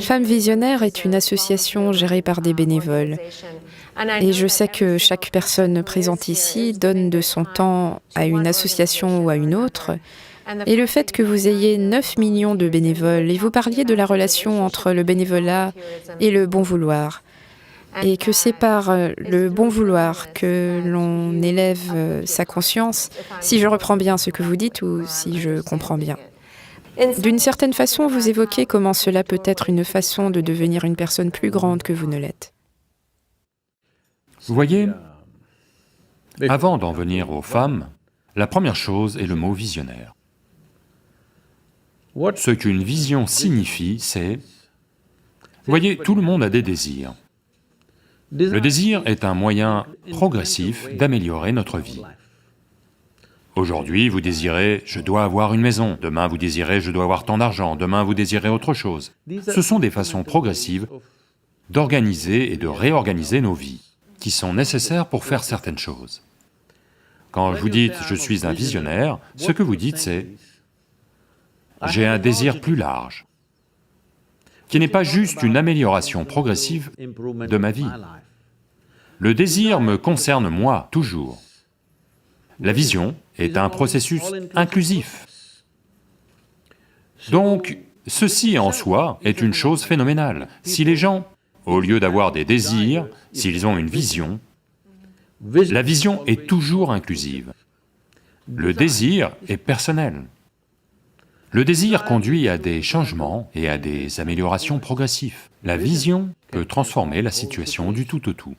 Femmes Visionnaires est une association gérée par des bénévoles. Et je sais que chaque personne présente ici donne de son temps à une association ou à une autre. Et le fait que vous ayez 9 millions de bénévoles, et vous parliez de la relation entre le bénévolat et le bon vouloir, et que c'est par le bon vouloir que l'on élève sa conscience, si je reprends bien ce que vous dites ou si je comprends bien. D'une certaine façon, vous évoquez comment cela peut être une façon de devenir une personne plus grande que vous ne l'êtes. Vous voyez, avant d'en venir aux femmes, la première chose est le mot visionnaire. Ce qu'une vision signifie, c'est... Vous voyez, tout le monde a des désirs. Le désir est un moyen progressif d'améliorer notre vie. Aujourd'hui, vous désirez « je dois avoir une maison », demain vous désirez « je dois avoir tant d'argent », demain vous désirez autre chose. Ce sont des façons progressives d'organiser et de réorganiser nos vies, qui sont nécessaires pour faire certaines choses. Quand vous dites « je suis un visionnaire », ce que vous dites c'est « j'ai un désir plus large », qui n'est pas juste une amélioration progressive de ma vie. Le désir me concerne moi, toujours. La vision est un processus inclusif. Donc, ceci en soi est une chose phénoménale. Si les gens, au lieu d'avoir des désirs, s'ils ont une vision, la vision est toujours inclusive. Le désir est personnel. Le désir conduit à des changements et à des améliorations progressives. La vision peut transformer la situation du tout au tout.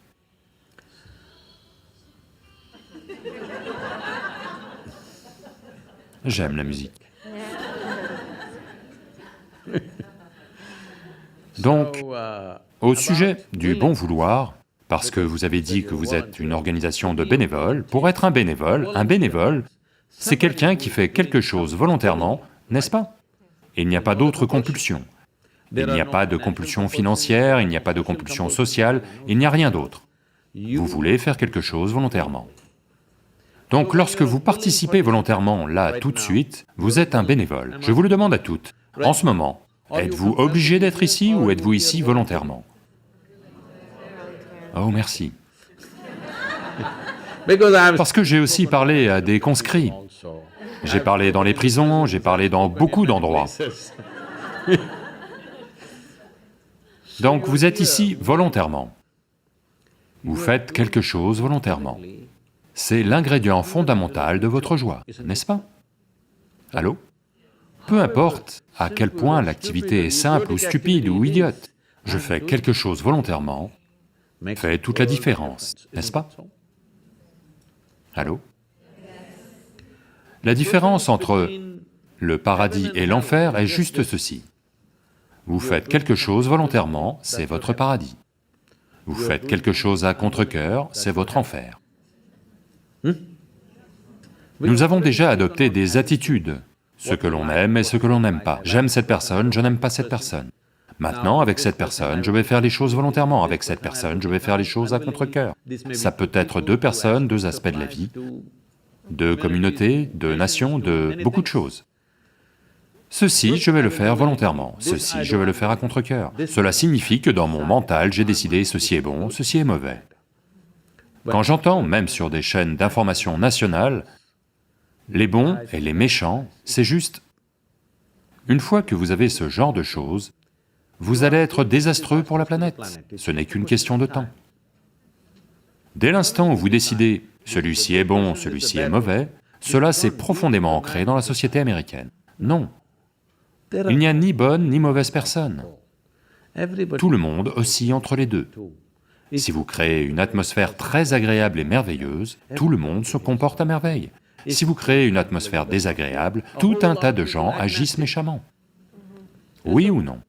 J'aime la musique. Donc, au sujet du bon vouloir, parce que vous avez dit que vous êtes une organisation de bénévoles, pour être un bénévole, c'est quelqu'un qui fait quelque chose volontairement, n'est-ce pas? Il n'y a pas d'autre compulsion. Il n'y a pas de compulsion financière, il n'y a pas de compulsion sociale, il n'y a rien d'autre. Vous voulez faire quelque chose volontairement. Donc lorsque vous participez volontairement là, tout de suite, vous êtes un bénévole. Je vous le demande à toutes, en ce moment, êtes-vous obligé d'être ici ou êtes-vous ici volontairement? Oh, merci. Parce que j'ai aussi parlé à des conscrits. J'ai parlé dans les prisons, j'ai parlé dans beaucoup d'endroits. Donc vous êtes ici volontairement. Vous faites quelque chose volontairement. C'est l'ingrédient fondamental de votre joie, n'est-ce pas? Allô? Peu importe à quel point l'activité est simple ou stupide ou idiote, je fais quelque chose volontairement, fait toute la différence, n'est-ce pas? Allô? La différence entre le paradis et l'enfer est juste ceci. Vous faites quelque chose volontairement, c'est votre paradis. Vous faites quelque chose à contre-cœur, c'est votre enfer. Nous avons déjà adopté des attitudes, ce que l'on aime et ce que l'on n'aime pas. J'aime cette personne, je n'aime pas cette personne. Maintenant, avec cette personne, je vais faire les choses volontairement, avec cette personne, je vais faire les choses à contre-cœur. Ça peut être deux personnes, deux aspects de la vie, deux communautés, deux nations, de beaucoup de choses. Ceci, je vais le faire volontairement, ceci, je vais le faire à contre-cœur. Cela signifie que dans mon mental, j'ai décidé ceci est bon, ceci est mauvais. Quand j'entends, même sur des chaînes d'information nationales, les bons et les méchants, c'est juste... Une fois que vous avez ce genre de choses, vous allez être désastreux pour la planète, ce n'est qu'une question de temps. Dès l'instant où vous décidez « celui-ci est bon, celui-ci est mauvais », cela s'est profondément ancré dans la société américaine. Non, il n'y a ni bonne ni mauvaise personne. Tout le monde oscille entre les deux. Si vous créez une atmosphère très agréable et merveilleuse, tout le monde se comporte à merveille. Si vous créez une atmosphère désagréable, tout un tas de gens agissent méchamment. Oui ou non?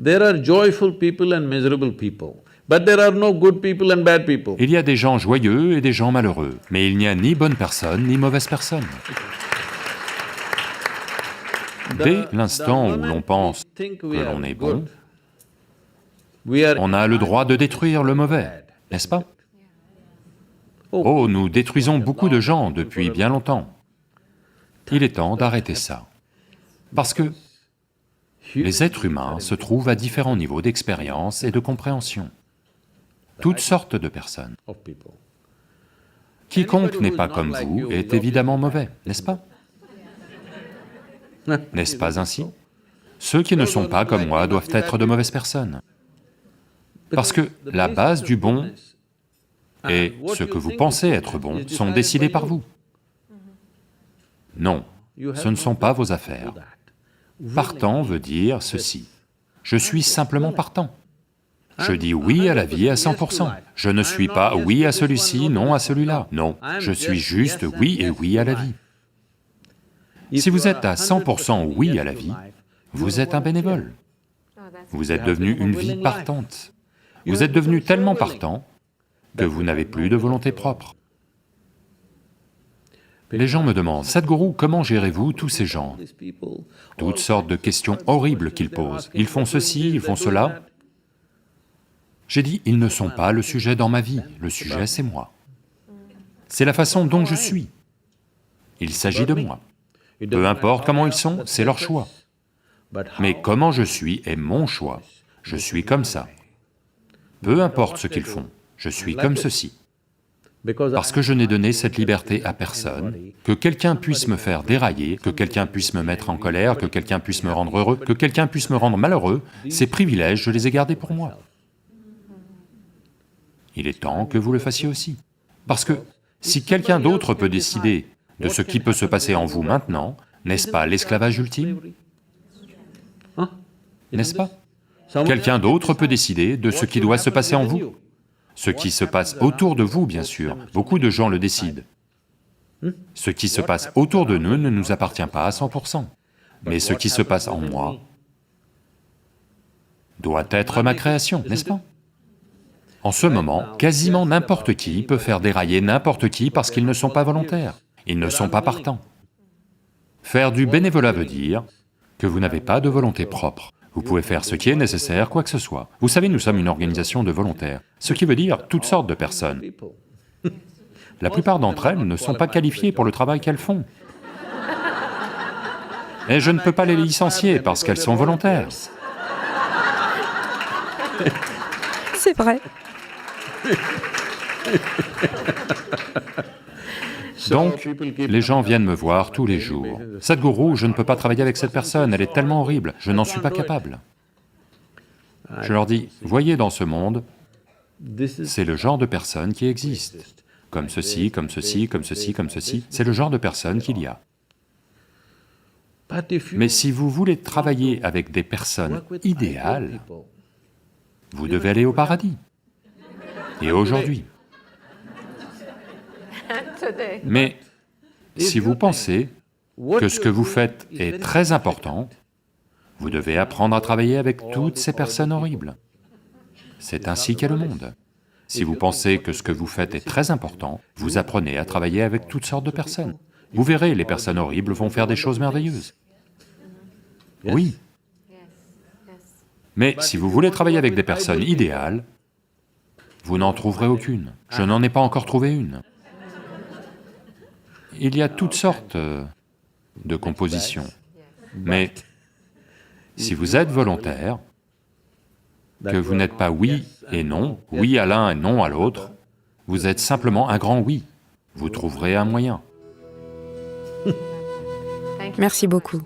There are joyful people and miserable people, but there are no good people and bad people. Il y a des gens joyeux et des gens malheureux, mais il n'y a ni bonne personne ni mauvaise personne. Dès l'instant où l'on pense que l'on est bon, on a le droit de détruire le mauvais, n'est-ce pas? Oh, nous détruisons beaucoup de gens depuis bien longtemps. Il est temps d'arrêter ça. Parce que les êtres humains se trouvent à différents niveaux d'expérience et de compréhension. Toutes sortes de personnes. Quiconque n'est pas comme vous est évidemment mauvais, n'est-ce pas? N'est-ce pas ainsi? Ceux qui ne sont pas comme moi doivent être de mauvaises personnes. Parce que la base du bon et ce que vous pensez être bon sont décidés par vous. Non, ce ne sont pas vos affaires. Partant veut dire ceci: je suis simplement partant. Je dis oui à la vie à 100%. Je ne suis pas oui à celui-ci, non à celui-là. Non, je suis juste oui et oui à la vie. Si vous êtes à 100% oui à la vie, vous êtes un bénévole. Vous êtes devenu une vie partante. Vous êtes devenu tellement partant que vous n'avez plus de volonté propre. Les gens me demandent, Sadhguru, comment gérez-vous tous ces gens? Toutes sortes de questions horribles qu'ils posent. Ils font ceci, ils font cela. J'ai dit, ils ne sont pas le sujet dans ma vie, le sujet c'est moi. C'est la façon dont je suis. Il s'agit de moi. Peu importe comment ils sont, c'est leur choix. Mais comment je suis est mon choix. Je suis comme ça. Peu importe ce qu'ils font, je suis comme ceci. Parce que je n'ai donné cette liberté à personne, que quelqu'un puisse me faire dérailler, que quelqu'un puisse me mettre en colère, que quelqu'un puisse me rendre heureux, que quelqu'un puisse me rendre malheureux, ces privilèges, je les ai gardés pour moi. Il est temps que vous le fassiez aussi. Parce que si quelqu'un d'autre peut décider de ce qui peut se passer en vous maintenant, n'est-ce pas l'esclavage ultime? N'est-ce pas? Quelqu'un d'autre peut décider de ce qui doit se passer en vous. Ce qui se passe autour de vous, bien sûr, beaucoup de gens le décident. Ce qui se passe autour de nous ne nous appartient pas à 100%. Mais ce qui se passe en moi doit être ma création, n'est-ce pas? En ce moment, quasiment n'importe qui peut faire dérailler n'importe qui parce qu'ils ne sont pas volontaires, ils ne sont pas partants. Faire du bénévolat veut dire que vous n'avez pas de volonté propre. Vous pouvez faire ce qui est nécessaire, quoi que ce soit. Vous savez, nous sommes une organisation de volontaires, ce qui veut dire toutes sortes de personnes. La plupart d'entre elles ne sont pas qualifiées pour le travail qu'elles font. Et je ne peux pas les licencier parce qu'elles sont volontaires. C'est vrai. Donc, les gens viennent me voir tous les jours. « Sadhguru, je ne peux pas travailler avec cette personne, elle est tellement horrible, je n'en suis pas capable. » Je leur dis, voyez dans ce monde, c'est le genre de personnes qui existent. Comme ceci, comme ceci, comme ceci, comme ceci, c'est le genre de personnes qu'il y a. Mais si vous voulez travailler avec des personnes idéales, vous devez aller au paradis. Et aujourd'hui. Mais si vous pensez que ce que vous faites est très important, vous devez apprendre à travailler avec toutes ces personnes horribles. C'est ainsi qu'est le monde. Si vous pensez que ce que vous faites est très important, vous apprenez à travailler avec toutes sortes de personnes. Vous verrez, les personnes horribles vont faire des choses merveilleuses. Oui. Mais si vous voulez travailler avec des personnes idéales, vous n'en trouverez aucune. Je n'en ai pas encore trouvé une. Il y a toutes sortes de compositions, mais si vous êtes volontaire, que vous n'êtes pas oui et non, oui à l'un et non à l'autre, vous êtes simplement un grand oui, vous trouverez un moyen. Merci beaucoup.